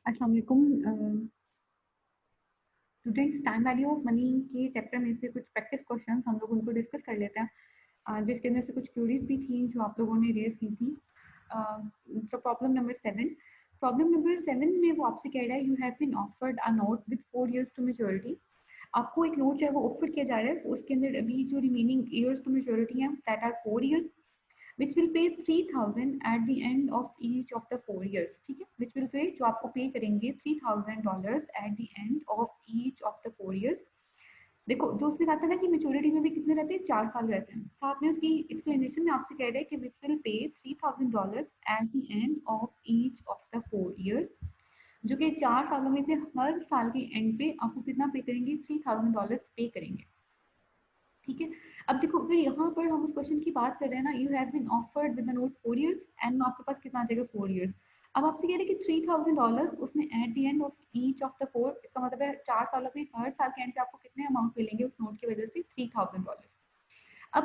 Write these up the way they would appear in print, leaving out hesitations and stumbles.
अस्सलाम वालेकुम students. Time value of money के चैप्टर में से कुछ प्रैक्टिस क्वेश्चन हम लोग उनको डिस्कस कर लेते हैं, जिसके अंदर से कुछ क्यूरीज भी थी जो आप लोगों ने रेज की थी। तो प्रॉब्लम नंबर 7 में वो आपसे कह रहा है, you have been offered a note with 4 years to maturity. आपको एक नोट जो है वो ऑफर किया जा रहा है, उसके अंदर अभी जो रिमेनिंग ईयर्स टू मेच्योरिटी है that are 4 years, which will pay 3000 at the end of each of the 4 years। ठीक है, which will pay, जो आपको पे करेंगे $3000 at the end of each of the 4 years। देखो, जो उसने कहा था ना कि मेच्योरिटी में भी कितने रहते हैं, 4 साल रहते हैं, साथ में उसकी एक्सप्लेनेशन में आपसे कह रहे हैं कि which will pay $3000 at the end of each of the 4 years, जो कि 4 सालों में से हर साल के एंड पे आपको कितना पे करेंगे, $3000 पे करेंगे। ठीक है, अब देखो अगर यहाँ पर हम उस क्वेश्चन की बात कर रहे हैं ना, you have been offered with note 4 years, and आपके पास कितना आ जाएगा 4 years। अब आपसे कह रहे हैं कि $3000 उसने at the end of each of the 4, इसका मतलब है 4 सालों में हर साल के एंड पे आपको कितने अमाउंट मिलेंगे उस नोट की वजह से, $3000। अब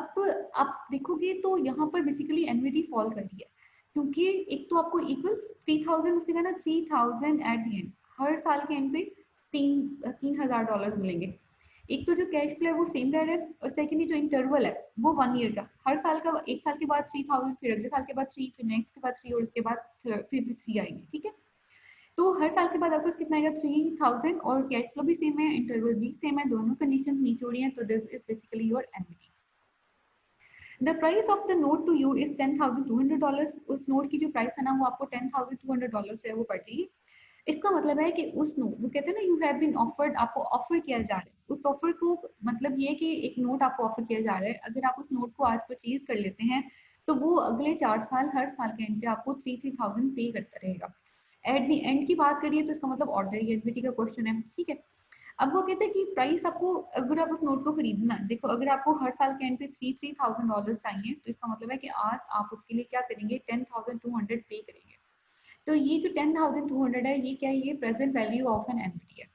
आप देखोगे तो यहाँ पर बेसिकली एनविटी फॉल कर रही है, क्योंकि एक तो आपको इक्वल 3000 उसने कहा ना, 3000 एट द एंड, हर साल के एंड पे $3000 मिलेंगे। एक तो जो कैश फ्लो है वो सेम रह रहा है, और सेकेंडली जो इंटरवल है वो 1 year का, हर साल का, एक साल के बाद 3000, फिर अगले साल के बाद 3, फिर नेक्स्ट के बाद 3, और उसके बाद फिर भी 3 आएंगे। ठीक है, तो हर साल के बाद आपको कितना आएगा, 3000, और कैश फ्लो भी सेम है, इंटरवल भी सेम है, दोनों कंडीशन नीचे हो रही है, तो this is basically your annuity. The price of the note to you is $10,200। उस नोट की जो प्राइस है ना वो आपको $10,200 है वो पड़ रही है। इसका मतलब है कि उस नोट, वो कहते हैं ना, यू हैव बीन ऑफर्ड, आपको ऑफर किया जा रहा है, उस ऑफर को मतलब ये कि एक नोट आपको ऑफर किया जा रहा है, अगर आप उस नोट को आज परचेज कर लेते हैं तो वो अगले 4 साल हर साल के एंड पे आपको 3000 पे करता रहेगा। एट द एंड की बात करिए तो इसका मतलब ऑर्डनरी एनविटी का क्वेश्चन है। ठीक है, अब वो कहते हैं कि प्राइस आपको, अगर आप उस नोट को खरीदना, देखो अगर आपको हर साल के एंड पे $3000 चाहिए, तो इसका मतलब है कि आज आप उसके लिए क्या करेंगे, 10,200 पे करेंगे। तो ये जो 10,200 है, ये क्या है, ये present value of an annuity है।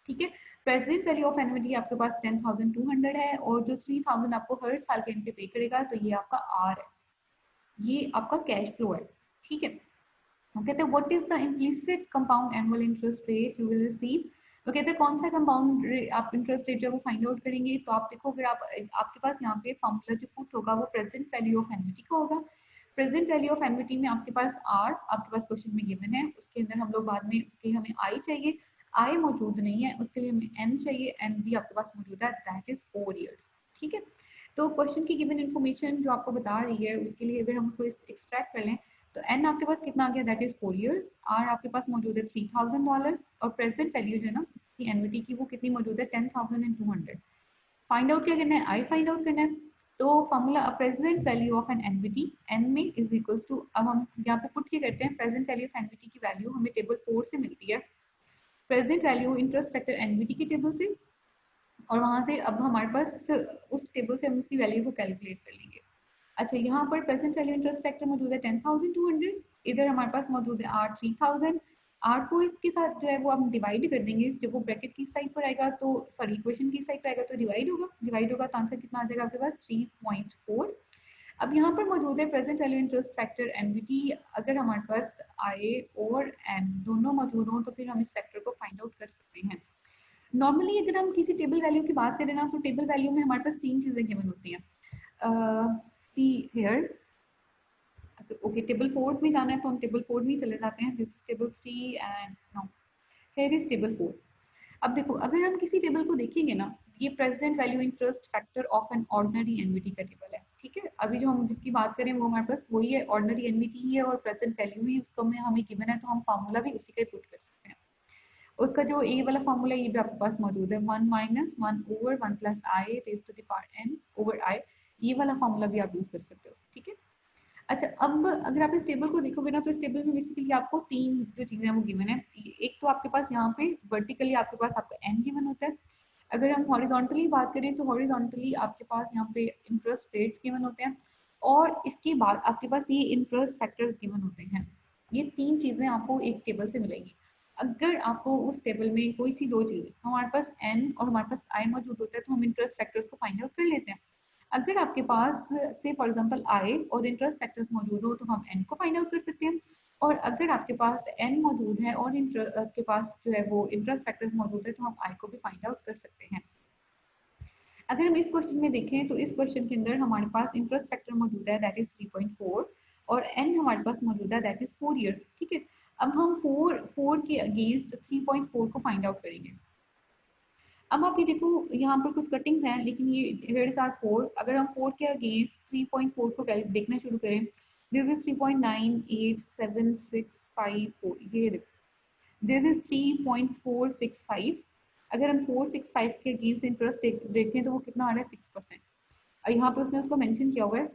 ठीक है, प्रेजेंट वैल्यू ऑफ एनविटी आपके पास 10,200 है, और जो 3000 आपको हर साल के एंड पे करेगा, तो ये आपका आर है, ये आपका कैश फ्लो है। ठीक है, वो कहते हैं what is the implicit compound annual interest rate you will receive. तो कहते हैं कौन सा कंपाउंड आप इंटरेस्ट रेट जो वो फाइंड आउट करेंगे। तो आप देखो, अगर आप, आपके पास यहाँ पे फॉर्मूला जो पुट होगा वो प्रेजेंट वैल्यू ऑफ एनविटी का होगा। प्रेजेंट वैल्यू ऑफ एनविटी में आपके पास आर आपके पास क्वेश्चन में गिवन है, उसके अंदर हम लोग बाद में, उसके हमें आई चाहिए, आई मौजूद नहीं है, उसके लिए हमें एन चाहिए, एन भी आपके पास मौजूद है, दैट इज 4 years। ठीक है, तो क्वेश्चन की गिवन इन्फॉर्मेशन जो आपको बता रही है, उसके लिए अगर हम उसको एक्सट्रैक्ट कर लें, तो एन आपके पास कितना आ गया, दैट इज 4 years। आर आपके पास मौजूद है $3000, और प्रेजेंट वैल्यू जो है ना इसकी एनविटी की, वो कितनी मौजूद है, 10,200। फाइंड आउट क्या करना है, आई फाइंड आउट करना है। तो formula present value of an annuity n में इज इक्वल टू, अब हम यहाँ पे पुट के करते हैं, प्रेजेंट वैल्यू ऑफ एनविटी की वैल्यू हमें टेबल 4 से मिलती है, प्रेजेंट वैल्यू इंटरेस्ट फैक्टर एनविटी के टेबल से, और वहां से अब हमारे पास उस टेबल से हम उसकी वैल्यू को कैलकुलेट कर लेंगे। अच्छा, यहाँ पर प्रेजेंट वैल्यू इंटरेस्ट फैक्टर मौजूद है 10,200, इधर हमारे पास मौजूद है आर 3000। आर को इसके साथ जो है वो हम डिवाइड कर देंगे, जब वो ब्रैकेट की साइड पर आएगा तो, सॉरी इक्वेशन की साइड पर आएगा तो डिवाइड होगा तो आंसर कितना आ जाएगा आपके पास, 3.4। अब यहाँ पर मौजूद है प्रेजेंट वैल्यू इंटरेस्ट फैक्टर एनविटी, अगर हमारे पास आई और एन दोनों मौजूद हों तो फिर हम इस फैक्टर को फाइंड आउट कर सकते हैं। नॉर्मली अगर हम किसी टेबल वैल्यू की बात करें ना, तो टेबल वैल्यू में हमारे पास 3 चीजें गिवन होती हैं। सी हेयर, ओके, टेबल 4 में जाना है तो हम टेबल 4 में चले जाते हैं, this table 3 and no, here is table 4। अब देखो, अगर हम किसी टेबल को देखेंगे ना, ये present value interest factor of an ordinary एनविटी का टेबल है। ठीक है, अभी जो हम जिसकी बात करें वो हमारे पास वही है, ऑर्डिनरी एनविटी ही है, और प्रेजेंट वैल्यू ही उसको में हमें गिवन है, तो हम फार्मूला भी उसी का पुट कर सकते हैं। उसका जो ए वाला फार्मूला ये भी आपके पास मौजूद है, 1 minus 1 over 1 plus I raise to the power N over I, ये वाला फार्मूला भी आप यूज कर सकते हो। ठीक है, अच्छा, अब अगर आप इस टेबल को देखोगे ना, तो इस टेबल में बेसिकली आपको 3 जो चीजें हैं वो गिवन है। एक तो आपके पास यहाँ पे वर्टिकली आपके पास आपका एन गिवन होता है, अगर हम हॉरिजॉन्टली बात करें तो हॉरिजॉन्टली आपके पास यहाँ पे इंटरेस्ट रेट्स गिवन होते हैं, और इसके बाद आपके पास ये इंटरेस्ट फैक्टर्स गिवन होते हैं। ये 3 चीजें आपको एक टेबल से मिलेंगी। अगर आपको उस टेबल में कोई सी 2 चीजें, हमारे पास एन और हमारे पास आई मौजूद होता है, तो हम इंटरेस्ट फैक्टर्स को फाइंड आउट कर लेते हैं। अगर आपके पास से फॉर एग्जांपल आई और इंटरेस्ट फैक्टर्स मौजूद हो, तो हम एन को फाइंड आउट कर सकते हैं। और अगर आपके पास n मौजूद है और आपके पास जो है वो इंटरेस्ट फैक्टर्स मौजूद है तो हम i को भी फाइंड आउट कर सकते हैं। अगर हम इस क्वेश्चन में देखें तो इस क्वेश्चन के अंदर हमारे पास इंटरेस्ट फैक्टर मौजूद है दैट इज 3.4 और n हमारे पास मौजूद है दैट इज 4 ईयर्स। ठीक है, अब हम 4 के अगेंस्ट 3.4 को फाइंड आउट करेंगे। अब आप ये देखो यहाँ पर कुछ कटिंग्स हैं लेकिन ये हेड्स आर 4। अगर हम 4 के अगेंस्ट 3.4 को देखना शुरू करें, दिस इज 3.98765 ये देखो दिस इज 3.465। अगर हम 465 के अगेंस्ट इंटरेस्ट देखें तो वो कितना आ रहा है 6%। और यहाँ पे उसने उसको मेंशन किया हुआ है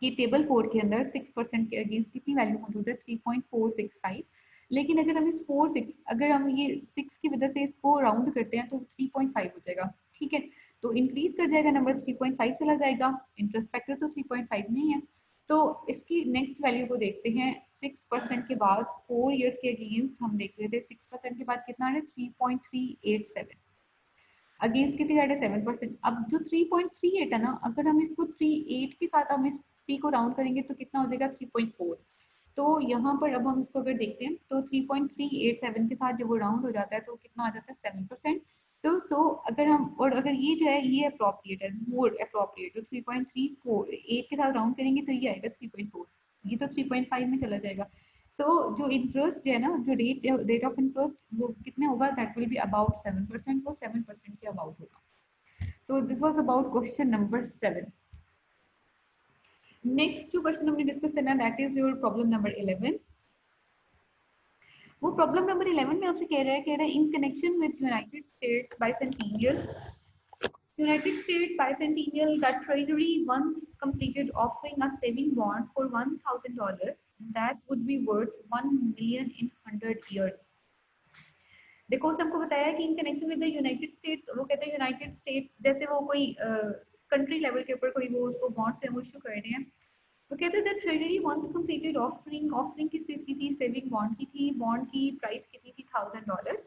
कि टेबल 4 के अंदर 6% के अगेंस्ट कितनी वैल्यू मौजूद है 3.465। लेकिन अगर हम इस 4 6 अगर हम ये 6 की वजह से इसको राउंड करते हैं तो 3.5 हो जाएगा। ठीक है, तो इंक्रीज कर जाएगा नंबर 3.5 चला जाएगा, इंटरेस्ट फैक्टर तो 3.5 नहीं है। तो इसकी नेक्स्ट वैल्यू को देखते हैं 6% के बाद 4 ईयर्स के अगेंस्ट हम देख रहे थे 6% के बाद कितना है 3.387 अगेंस्ट कितनी साइड है 7%। अब जो 3.38 है ना, अगर हम इसको 38 के साथ हम इस 3 को राउंड करेंगे तो कितना हो जाएगा 3.4। तो यहाँ पर अब हम इसको अगर देखते हैं तो 3.387 के साथ जब वो राउंड हो जाता है तो कितना आ जाता है 7%। तो अगर हम और अगर ये जो है ये अप्रोप्रिएट है मोर अप्रोप्रिएट, तो 3.38 के साथ राउंड करेंगे तो ये आएगा 3.4, ये तो 3.5 में चला जाएगा। सो जो इंटरेस्ट है ना, जो रेट ऑफ इंटरेस्ट वो कितने होगा दैट विल बी अबाउट 7%, वो 7% के अबाउट होगा। So this was about question number 7। Next जो क्वेश्चन हमने डिस्कस करना है that is your problem number 11। वो प्रॉब्लम नंबर 11 में आपसे कह रहा है in connection with United States bicentennial United States bicentennial, the Treasury once completed offering a saving bond for $1,000 that would be worth 1 million in 100 years। देखो उसने हमको बताया कि इन connection with the United states, वो कहते हैं यूनाइटेड स्टेट्स जैसे वो कोई कंट्री लेवल के ऊपर कोई वो उसको बॉन्ड से इशू कर रहे हैं। तो कहते हैं treasury once completed offering, offering किस चीज की थी, सेविंग बॉन्ड की थी। बॉन्ड की प्राइस कितनी थी $1,000।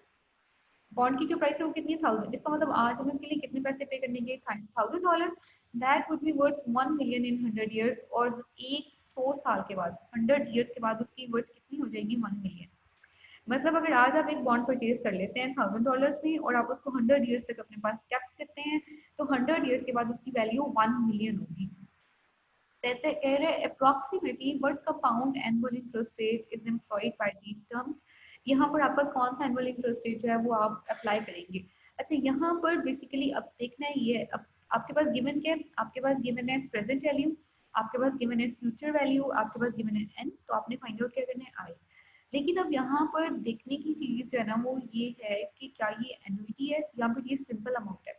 बॉन्ड की जो प्राइस है वो कितनी है 1000। इसका मतलब आज हम इसके लिए कितने पैसे पे करने के $1,000 that would be worth 1 million in 100 years। और एक 100 साल के बाद 100 years के बाद उसकी वर्थ कितनी हो जाएगी 1 million। मतलब अगर आज आप एक बॉन्ड परचेज कर लेते हैं $1,000 में और आप उसको 100 years तक अपने पास कैप करते हैं तो 100 years के बाद उसकी वैल्यू 1 million होगी। कहते कह रहे approximately what compound annual interest rate is employed by these terms. यहाँ पर आपका कौन सा एनुअल इंटरेस्ट रेट जो है वो आप अप्लाई करेंगे। अच्छा यहाँ पर बेसिकली अब देखना है ये अब आपके पास गिवन क्या है, आपके पास गिवन है प्रेजेंट वैल्यू, आपके पास गिवन है फ्यूचर वैल्यू, आपके पास गिवन है एन, तो आपने फाइंड आउट क्या करना है आई। लेकिन अब यहाँ पर देखने की चीज जो है ना वो ये है कि क्या ये एन्युटी है या फिर ये सिंपल अमाउंट है।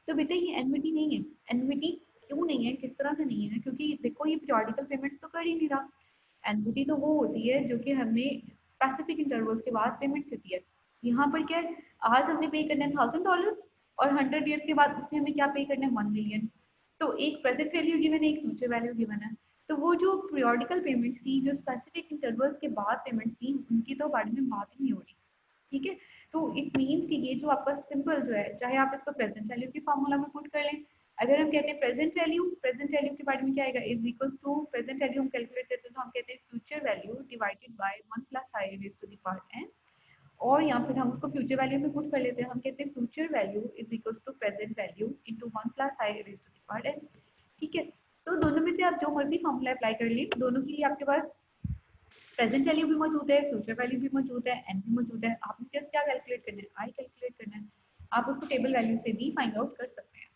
तो बेटा ये एन्युटी नहीं है। एन्युटी क्यों नहीं है, किस तरह से नहीं है, क्योंकि देखो ये पीरियोडिकल पेमेंट्स तो कर ही नहीं रहा। एन्युटी तो वो होती है जो कि हमें स्पेसिफिक इंटरवल्स के बाद पेमेंट करती है। यहाँ पर क्या है, आज हमने पे करना है $1,000 और 100 years के बाद उसने हमें क्या पे करना है 1 million। तो एक प्रेजेंट वैल्यू गिवन है, एक फ्यूचर वैल्यू गिवन है। तो वो जो पीरियोडिकल पेमेंट्स थी, जो स्पेसिफिक इंटरवल्स के बाद पेमेंट्स थी, उनकी तो बारे में बात ही नहीं हो रही। ठीक है, तो इट मीन्स कि ये जो आपका सिंपल जो है, चाहे आप इसको प्रेजेंट वैल्यू के फार्मूला में पुट कर लें। अगर हम कहते हैं प्रेजेंट वैल्यू के बारे में क्या आएगा is equal to present value हम कैलकुलेट करते हैं तो हम कहते हैं future value divided by 1 plus I raise to the power n। और यहाँ फिर हम उसको फ्यूचर वैल्यू में पुट कर लेते हैं, हम कहते हैं future value is equal to present value into 1 plus I raise to the power n। ठीक है, तो दोनों में से आप जो मर्जी फॉर्मूला अप्लाई कर लिए, दोनों के लिए आपके पास प्रेजेंट वैल्यू भी मौजूद है, फ्यूचर वैल्यू भी मौजूद है, एन भी मौजूद है। आपने जस्ट क्या कैलकुलेट करना है, आई कैलकुलेट करना है। आप उसको टेबल वैल्यू से भी फाइंड आउट कर सकते हैं।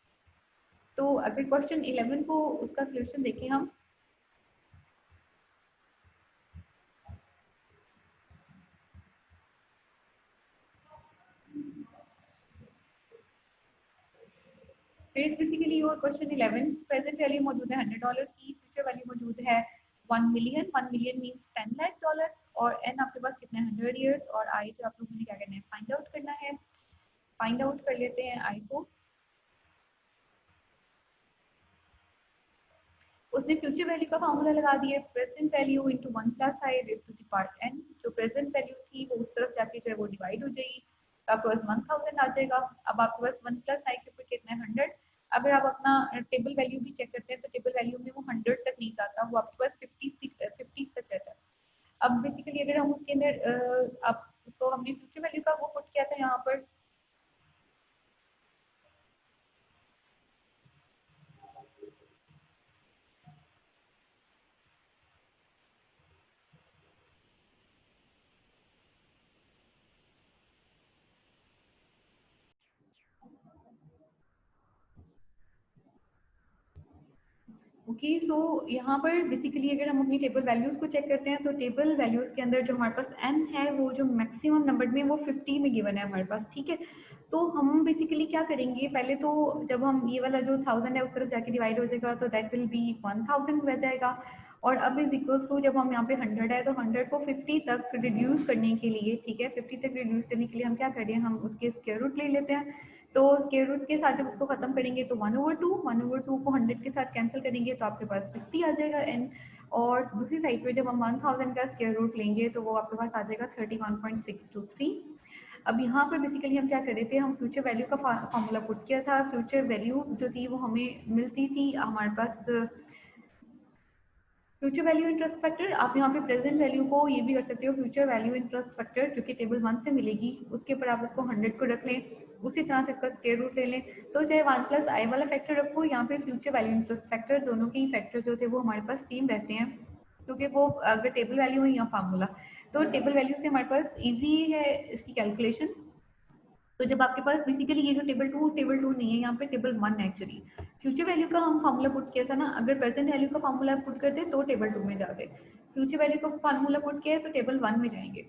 तो अगर क्वेश्चन 11 को उसका सोल्यूशन देखें हम, फिर बेसिकली और क्वेश्चन 11 प्रेजेंट वैल्यू मौजूद है $100 की, फ्यूचर वैल्यू मौजूद है 1 million, 1 million means 10 lakh dollar. और एन आपके पास कितना है 100 years, और आई जो आप लोगों ने क्या करना है फाइंड आउट करना है। फाइंड आउट कर लेते हैं आई को। उसने फ्यूचर वैल्यू का फार्मूला लगा दिया present value into 1 plus I raise to the power n। जो प्रेजेंट वैल्यू थी वो उस तरफ जाके जो है वो डिवाइड हो जाएगी, तो आपके पास 1000 आ जाएगा। अब आपके पास 1 प्लस आई के ऊपर कितना है 100। अगर आप अपना टेबल वैल्यू भी चेक करते हैं तो टेबल वैल्यू में वो 100 तक नहीं जाता, वो आपके पास 50 तक रहता है। अब बेसिकली अगर हम उसके अंदर अब उसको हमने फ्यूचर वैल्यू का वो पुट किया था यहाँ पर। ओके सो यहाँ पर बेसिकली अगर हम अपनी टेबल वैल्यूज को चेक करते हैं तो टेबल वैल्यूज के अंदर जो हमारे पास एन है वो जो मैक्सिमम नंबर में वो 50 में गिवन है हमारे पास, ठीक है। तो हम बेसिकली क्या करेंगे, पहले तो जब हम ये वाला जो 1000 है उस तरफ जाके डिवाइड हो जाएगा तो दैट विल बी 1000 रह जाएगा। और अब इज इक्वल्स टू जब हम यहाँ पे 100 है तो 100 को 50 तक रिड्यूस करने के लिए, ठीक है, 50 तक रिड्यूस करने के लिए हम क्या कर रहे हैं, हम उसके स्क्वायर रूट ले लेते हैं। तो स्क्वायर रूट के साथ जब उसको खत्म करेंगे तो 1/2, 1/2 को 100 के साथ कैंसिल करेंगे तो आपके पास 50 आ जाएगा एन। और दूसरी साइड पे जब हम 1000 का स्क्वायर रूट लेंगे तो वो आपके पास आ जाएगा 31.623। अब यहाँ पर बेसिकली हम क्या कर रहे थे, हम फ्यूचर वैल्यू का फॉर्मूला पुट किया था। फ्यूचर वैल्यू जो थी वो हमें मिलती थी हमारे पास फ्यूचर वैल्यू इंटरेस्ट फैक्टर। आप यहाँ पे प्रेजेंट वैल्यू को ये भी कर सकते हो फ्यूचर वैल्यू इंटरेस्ट फैक्टर, जो कि टेबल 1 से मिलेगी, उसके ऊपर आप उसको 100 को रख लें, उसी तरह से इसका स्क्वायर रूट ले लें। तो चाहे 1 प्लस आई वाला फैक्टर रखो, यहाँ पे फ्यूचर वैल्यू इंटरेस्ट फैक्टर, दोनों के फैक्टर जो थे वो हमारे पास सेम रहते हैं, क्योंकि वो अगर टेबल वैल्यू है या फार्मूला, तो टेबल वैल्यू से हमारे पास ईजी है इसकी कैलकुलेशन। तो जब आपके पास बेसिकली ये जो टेबल 2 नहीं है, यहाँ पे टेबल 1 है एक्चुअली। फ्यूचर वैल्यू का हम फार्मूला पुट किया था ना, अगर प्रेजेंट वैल्यू का फार्मूला पुट करते तो टेबल 2 में जाते, फ्यूचर वैल्यू का फार्मूला पुट किया है तो टेबल 1 में जाएंगे।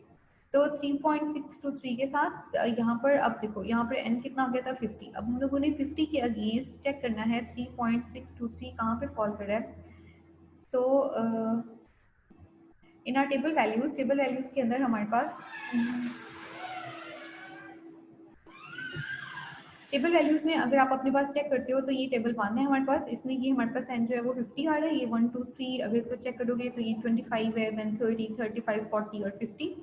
तो 3.623 के साथ यहाँ पर अब देखो, यहाँ पर एन कितना हो गया था 50। अब हम लोगों ने 50 के अगेंस्ट चेक करना है 3.623 कहाँ पे फॉल कर रहा है। तो इन आर टेबल वैल्यूज के अंदर हमारे पास टेबल वैल्यूज में अगर आप अपने पास चेक करते हो तो ये टेबल 1 है हमारे पास, इसमें ये हमारे पास एन जो है वो 50 आ रहा है, ये 1 2 3 अगर इसको चेक करोगे तो ये 25 है, देन 30 35 40 और 50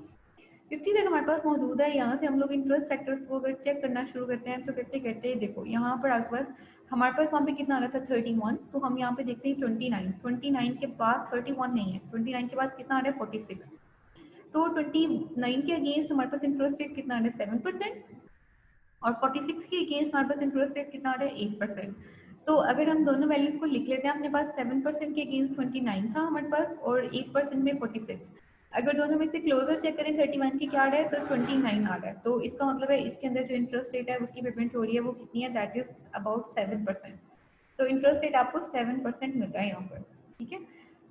तक हमारे पास मौजूद है। यहाँ से हम लोग इंटरेस्ट फैक्टर्स को अगर चेक करना शुरू करते हैं तो करते करते देखो यहाँ पर आपके पास हमारे पास वहाँ पे कितना आ रहा था 31, तो हम यहाँ पे देखते हैं 29 के बाद 31 नहीं है, 29 के बाद कितना आ रहा है 46। तो 29 के अगेंस्ट हमारे पास इंटरेस्ट रेट कितना आ रहा है 7%, और 46 के अगेंस्ट हमारे पास इंटरेस्ट रेट कितना आ रहा है 8%। तो अगर हम दोनों वैल्यूज को लिख लेते हैं, अपने पास 7% के अगेंस्ट 29 था हमारे पास और 8% में 46। अगर दोनों में से क्लोजर चेक करें 31 की क्या आ रहा है तो 29 आ रहा है, तो इसका मतलब है इसके अंदर जो इंटरेस्ट रेट है उसकी पेमेंट हो रही है वो कितनी है, दैट इज अबाउट 7%। तो इंटरेस्ट रेट आपको 7% मिल रहा है यहाँ पर, ठीक है।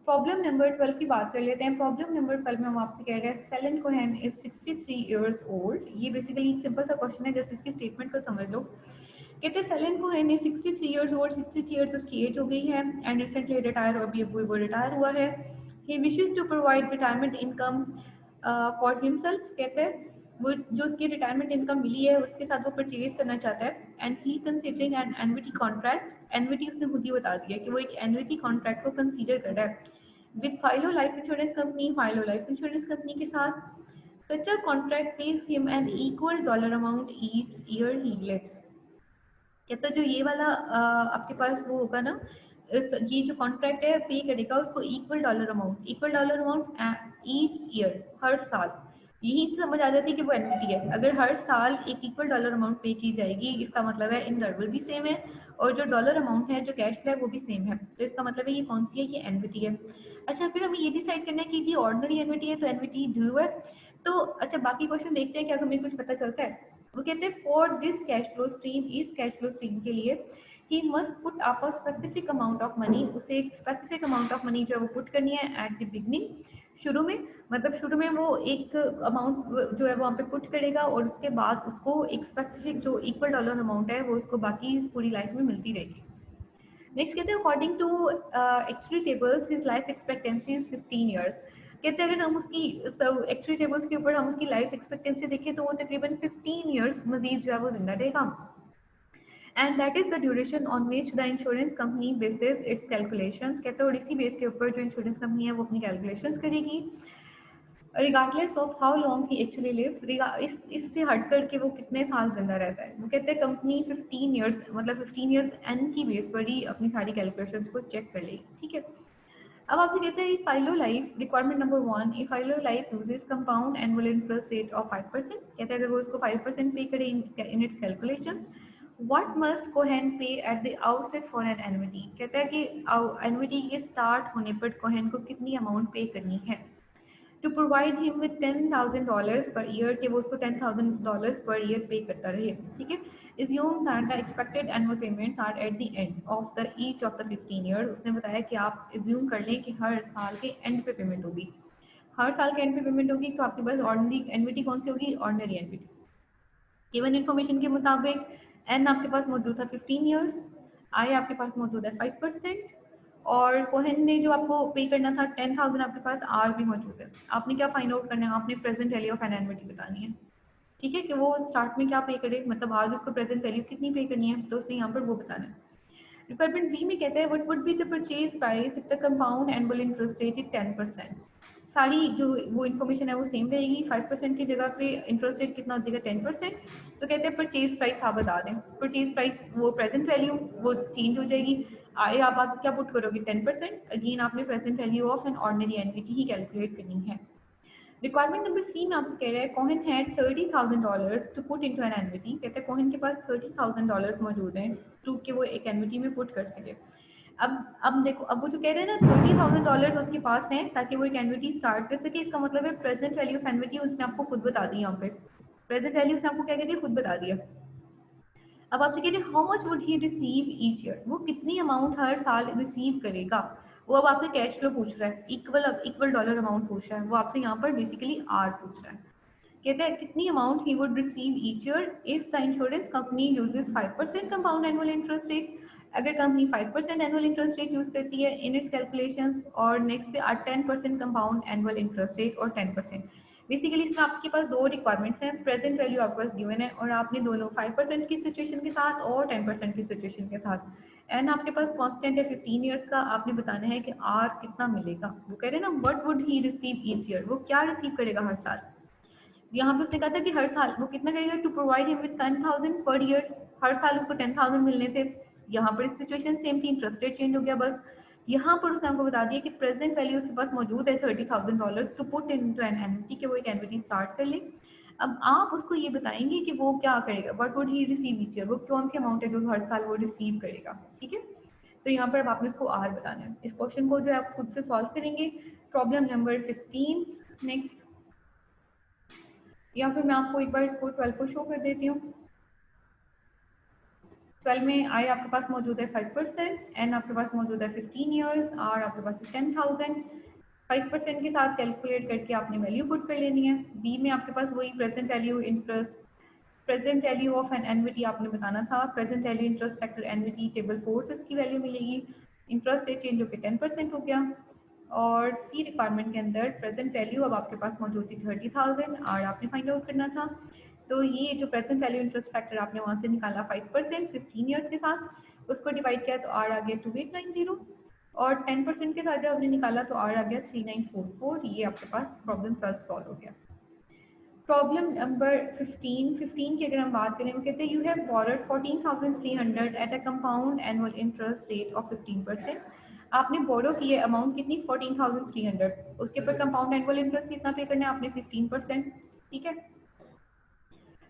प्रॉब्लम नंबर 12 की बात कर लेते हैं। प्रॉब्लम नंबर 12 में हम आपसे कह रहे हैं Selan Cohen is 63 years old. ये बेसिकली एक सिंपल सा क्वेश्चन है, जैसे इसकी स्टेटमेंट को समझ लो। कहते हैं Selan Cohen is 63 years old, 63 years उसकी एज हो गई है एंड रिसेंटली रिटायर, अभी अभी वो रिटायर हुआ है। He wishes to provide retirement income for himself. कहते हैं वो जो उसकी रिटायरमेंट इनकम मिली है उसके साथ वो परचेज करना चाहता है, and he considering an annuity contract. Annuity उसने खुद ही बता दिया कि वो एक एनविटी कॉन्ट्रैक्ट को कंसीडर कर रहा है with Philo Life Insurance Company, Philo Life Insurance Company के साथ। Such a contract pays him an equal dollar amount each year he lives. कहता जो ये वाला आपके पास वो होगा ना, ये जो कॉन्ट्रैक्ट है पे करेगा उसको equal dollar amount each year, हर साल। यही से समझ आ जाती है कि वो एनविटी है। अगर हर साल एक इक्वल डॉलर अमाउंट पे की जाएगी, इसका मतलब है इंटरवल भी सेम है और जो डॉलर अमाउंट है जो कैश फ्लो है वो भी सेम है, तो इसका मतलब है ये कौन सी है, ये एनविटी है। अच्छा फिर हमें ये डिसाइड करना है कि जी ऑर्डिनरी एनविटी है तो एनविटी ड्यू है। तो अच्छा बाकी क्वेश्चन देखते हैं क्या हमें कुछ पता चलता है। वो कहते हैं for this cash flow stream, इस कैश फ्लो स्ट्रीम के लिए he must put up a specific amount of money, उसे एक स्पेसिफिक अमाउंट ऑफ मनी जो है वो पुट करनी है एट द बिगनिंग, शुरू में। मतलब शुरू में वो एक अमाउंट जो है वहाँ पे पुट करेगा और उसके बाद उसको एक स्पेसिफिक जो इक्वल डॉलर अमाउंट है वो उसको बाकी पूरी लाइफ में मिलती रहेगी। नेक्स्ट कहते हैं according to actually tables his life expectancy is 15 years. कहते हैं अगर हम उसकी एक्चुअली टेबल्स के ऊपर हम उसकी लाइफ एक्सपेक्टेंसी देखें तो वो तकरीबन 15 ईयर्स मजीद जो है वो जिंदा रहेगा, and that is the duration on which the insurance company basis it's calculations. कहते हैं और इसी बेस के ऊपर जो इंश्योरेंस कंपनी है वो अपनी कैलकुलेशंस करेगी regardless of how long he actually lives, इससे हट करके वो कितने साल जिंदा रहता है। वो कहते हैं कंपनी 15 ईयर्स मतलब 15 ईयर्स एन की बेस पर ही अपनी सारी कैलकुलेशंस को चेक कर लेगी, ठीक है। अब आपसे कहते हैं Philo Life requirement number 1, a Philo Life uses compound annual interest rate of 5%। कहते हैं अगर वो उसको 5% पे करे in its calculation, what must Cohen pay at the outset for an annuity. कहता है कि एनुइटी के स्टार्ट होने पर कोहेन को कितनी अमाउंट पे करनी है to provide him with $10,000 per year, कि वो उसको $10,000 पर ईयर पे करता रहे। ठीक है, assume that the expected annual payments are at the end of the each of the 15 years। उसने बताया कि आप assume कर लें कि हर साल के एंड पे पेमेंट होगी, हर साल के एंड पे पेमेंट होगी, तो आपके पास ऑर्डिनरी एनविटी कौन सी होगी, ऑर्डिनरी एनविटी। गिवन इन्फॉर्मेशन के मुताबिक एन आपके पास मौजूद था 15 ईयर्स, आई आपके पास मौजूद है 5%, और कोहेन ने जो आपको पे करना था 10,000 आपके पास आर भी मौजूद है। आपने क्या फाइंड आउट करना है, आपने present value of an annuity बतानी है। ठीक है, कि वो स्टार्ट में क्या पे करे, मतलब आज उसको प्रेजेंट वैल्यू कितनी पे करनी है, तो उसने यहाँ पर वो बताना है। रिक्वायरमेंट बी में कहते हैं what would be the purchase price if the compound annual interest rate is 10%। सारी जो वो इन्फॉर्मेशन है वो सेम रहेगी, 5% की जगह पे इंटरेस्ट रेट कितना हो जाएगा 10%। तो कहते हैं परचेज प्राइस आप बता दें, परचेज प्राइस वो प्रेजेंट वैल्यू वो चेंज हो जाएगी। आए आप क्या पुट करोगे 10%, अगेन आपने present value of an ordinary एनविटी he calculate करनी है। रिक्वायरमेंट नंबर सी में आपसे कह रहा है Cohen had $30,000 to put into an annuity. कहते हैं कोहेन के पास $30,000 मौजूद हैं टू कि वो एक एनविटी में पुट कर सके। अब देखो, अब वो जो कह रहे हैं ना $30,000 उसके पास हैं ताकि वो एक एनविटी स्टार्ट कर सके, इसका मतलब है प्रेजेंट वैल्यू ऑफ एनविटी उसने आपको खुद बता दी। यहाँ पे प्रेजेंट वैल्यू उसने आपको क्या कह दिया, खुद बता दिया। अब आपसे कह रहे हैं how much would he receive each year, वो कितनी अमाउंट हर साल रिसीव करेगा। वो अब आपसे कैश फ्लो पूछ रहा है, इक्वल डॉलर अमाउंट पूछ रहा है, वो आपसे यहाँ पर बेसिकली आर पूछ रहा है। कहते हैं कितनी amount he would receive each year if the insurance company uses 5% compound annual interest rate. अगर company 5% annual interest rate use करती है इन इट्स कैलकुलेशंस, और next pay 10% compound annual interest rate और 10%। बेसिकली इसमें आपके पास दो रिक्वायरमेंट्स हैं, present value आपके पास गिवन है और आपने दोनों 5% की सिचुएशन के साथ और 10% की सिचुएशन के साथ, एंड आपके पास कांस्टेंट है 15 ईयर्स का, आपने बताना है कि आर कितना मिलेगा। वो कह रहे हैं ना what would he receive each year, वो क्या रिसीव करेगा हर साल। यहाँ पे उसने कहा था कि हर साल वो कितना करेगा to provide him with 10,000 per year, हर साल उसको 10,000 मिलने थे। यहाँ पर सिचुएशन सेम थी, इंटरेस्ट रेट चेंज हो गया बस। यहाँ पर उसने हमको बता दिया कि प्रेजेंट वैल्यू उसके पास मौजूद है $30,000 to put into an annuity, कि वो एक एनविटी स्टार्ट कर ले। अब आप उसको ये बताएंगे कि वो क्या करेगा, what would he receive each year, वो कौन सी अमाउंट है जो हर साल वो रिसीव करेगा। ठीक है, तो यहाँ पर अब आपने इसको आर बताना है। इस क्वेश्चन को जो है आप खुद से सॉल्व करेंगे। प्रॉब्लम नंबर 15 नेक्स्ट, या फिर मैं आपको एक बार इसको 12 को शो कर देती हूँ। 12 में आई आपके पास मौजूद है 5%, एन आपके पास मौजूद है 15 ईयर्स, आर आपके पास है 10,000। 5% के साथ कैलकुलेट करके आपने वैल्यू पुट कर लेनी है। बी में आपके पास वही present value interest, present value of an annuity आपने बताना था, present value interest factor annuity table 4 से इसकी वैल्यू मिलेगी। इंटरेस्ट रेट चेंज होकर 10% हो गया। और सी रिक्वायरमेंट के अंदर प्रेजेंट वैल्यू अब आपके पास मौजूद थी 30,000, आर आपने फाइंड आउट करना था। तो ये जो प्रेजेंट वैल्यू इंटरेस्ट फैक्टर आपने वहाँ से निकाला 5% 15 ईयर्स के साथ, उसको डिवाइड किया तो आर आ गया 2890, और 10% के साथ जब आपने निकाला तो आर आ गया 3944। ये आपके पास प्रॉब्लम 12 सॉल्व हो गया। प्रॉब्लम नंबर 15 की अगर हम बात करें, वो कहते हैं you have borrowed 14,300 at a compound annual interest rate of 15%। आपने बोरो की है अमाउंट कितनी 14,300, उसके ऊपर कंपाउंड एनुअल इंटरेस्ट कितना पे करना है आपने 15%। ठीक है,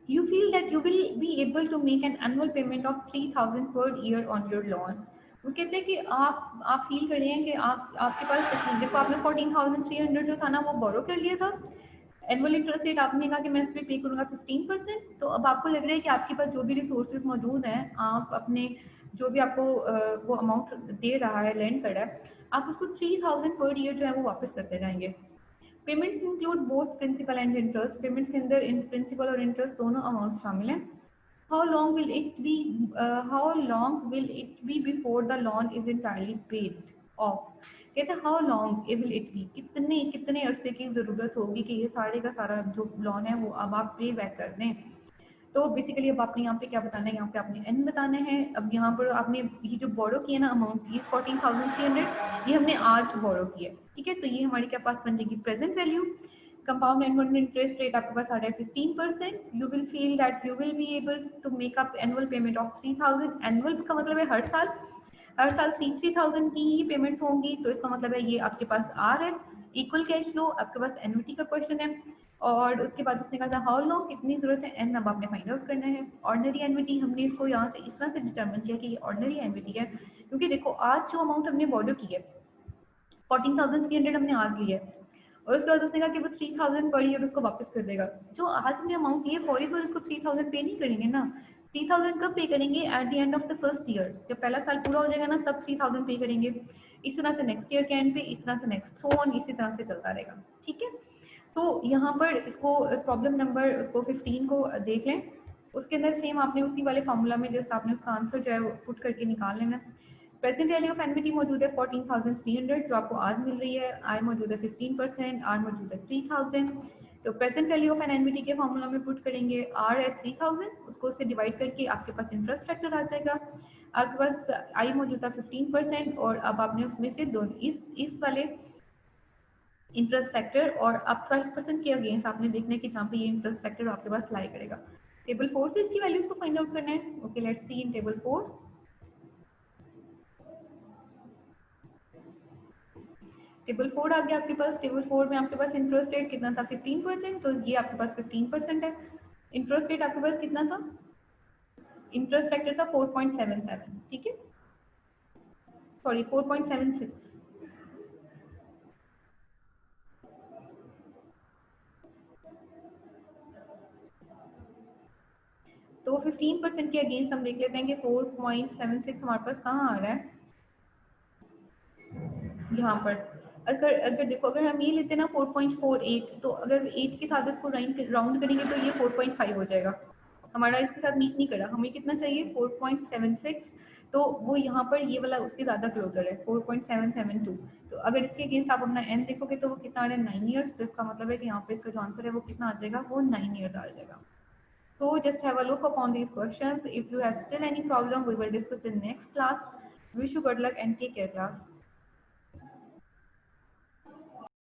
you feel that you will be able to make an annual payment of 3,000 per year on your loan। वो कहते हैं कि आप फील कर रहे हैं कि आपके पास देखो आपने 14,300 जो था ना वो बोरो कर लिया था, एनुअल इंटरेस्ट रेट आपने कहा कि मैं इस पर पे करूँगा 15%। तो अब आपको लग रहा है कि आपके पास जो भी रिसोर्सेज मौजूद हैं, आप अपने जो भी आपको वो अमाउंट दे रहा है, लेंड कर रहा है, आप उसको 3,000 पर ईयर जो है वो वापस करते जाएंगे। Payments include both principal and interest, payments के अंदर इन प्रिंसिपल और इंटरेस्ट दोनों अमाउंट शामिल हैं। How long will it be before the loan is entirely paid off. कहते हैं how long will it be, कितने कितने अरसे की ज़रूरत होगी कि ये सारे का सारा जो लोन है वो अब आप पे बैक कर दें। तो बेसिकली अब आपने यहाँ पे क्या बताना है, यहाँ पे आपने एन बताना है। अब यहाँ पर आपने ये जो बोरो किया ना अमाउंट, ये 14,300 ये हमने आज बोरो किया है। ठीक है, तो ये हमारे क्या पास बन जाएगी present value. Compound annual interest rate आपके पास आ रहा है 15%। You will feel that you will be able to make up annual payment of 3,000। Annual का मतलब है हर साल, हर साल 3,000 की ही पेमेंट्स होंगी, तो इसका मतलब है ये आपके पास आर है, इक्वल कैश फ्लो, आपके पास एनविटी का क्वेश्चन है। और उसके बाद उसने कहा था हाउ लॉन्ग, कितनी जरूरत है एन, अब आपने फाइंड आउट करना है। ऑर्डिनरी एनविटी हमने इसको यहाँ से इस तरह से डिटर्मिन किया कि ये ऑर्डिनरी एनविटी है, क्योंकि देखो आज जो अमाउंट हमने बॉर्डर की है 14,300 हमने आज लिया है, और उसके बाद उसने कहा कि वो 3,000 पर ईयर उसको वापस कर देगा। जो आज हमने अमाउंट लिए फॉरी को उसको 3,000 पे नहीं करेंगे ना, 3,000 कब पे करेंगे, at the end of the first year, जब पहला साल पूरा हो जाएगा ना तब 3,000 पे करेंगे। इस तरह से नेक्स्ट ईयर के एंड पे, इस तरह से नेक्स्ट, सो ऑन, इसी तरह से चलता रहेगा। ठीक है, तो यहाँ पर इसको प्रॉब्लम नंबर उसको 15 को देख लें। उसके अंदर सेम आपने उसी वाले फॉर्मूला में जस्ट आपने उसका आंसर जो है वो पुट करके निकाल लेना। प्रेजेंट वैल्यू ऑफ एनविटी मौजूद है 14,300 जो आपको आज मिल रही है, आई मौजूद है 15%, आर मौजूद है 3,000। तो present value of an annuity के फॉर्मूला में पुट करेंगे, आर है 3,000, उसको उससे डिवाइड करके आपके पास इंटरेस्ट फैक्टर आ जाएगा। आपके पास आई मौजूद था 15%, और अब आपने उसमें से दोनों इस वाले इंटरेस्ट फैक्टर और अब 12% के अगेंस्ट आपने देखना है कि जहाँ पे ये इंटरेस्ट फैक्टर आपके पास लाई करेगा। टेबल 4 से इसकी वैल्यूज को फाइंड आउट करना है। Okay, let's see in table 4। Table 4 आ गया आपके पास। टेबल 4 में आपके पास इंटरेस्ट रेट कितना था 15%, तो ये आपके पास 15% है। इंटरेस्ट रेट आपके पास कितना था, इंटरेस्ट फैक्टर था 4.77, ठीक है, सॉरी 4.76। तो 15% के अगेंस्ट हम देख लेते हैं कि 4.76 हमारे पास कहाँ आ रहा है, यहाँ पर। अगर अगर देखो, अगर हम ये लेते हैं ना 4.48, तो अगर 8 के साथ इसको राउंड करेंगे तो ये 4.5 हो जाएगा। हमारा इसके साथ मीट नहीं करा, हमें कितना चाहिए 4.76, तो वो यहाँ पर ये वाला उसके ज़्यादा क्लोजर है 4.772। तो अगर इसके अगेंस्ट आप अपना एन देखोगे तो वो कितना आ रहा है 9 ईयर्स, तो इसका मतलब है कि यहाँ पे इसका जो आंसर है वो कितना आ जाएगा, वो 9 ईयर्स आ जाएगा। So just have a look upon these questions. If you have still any problem, we will discuss in next class. Wish you good luck and take care, class.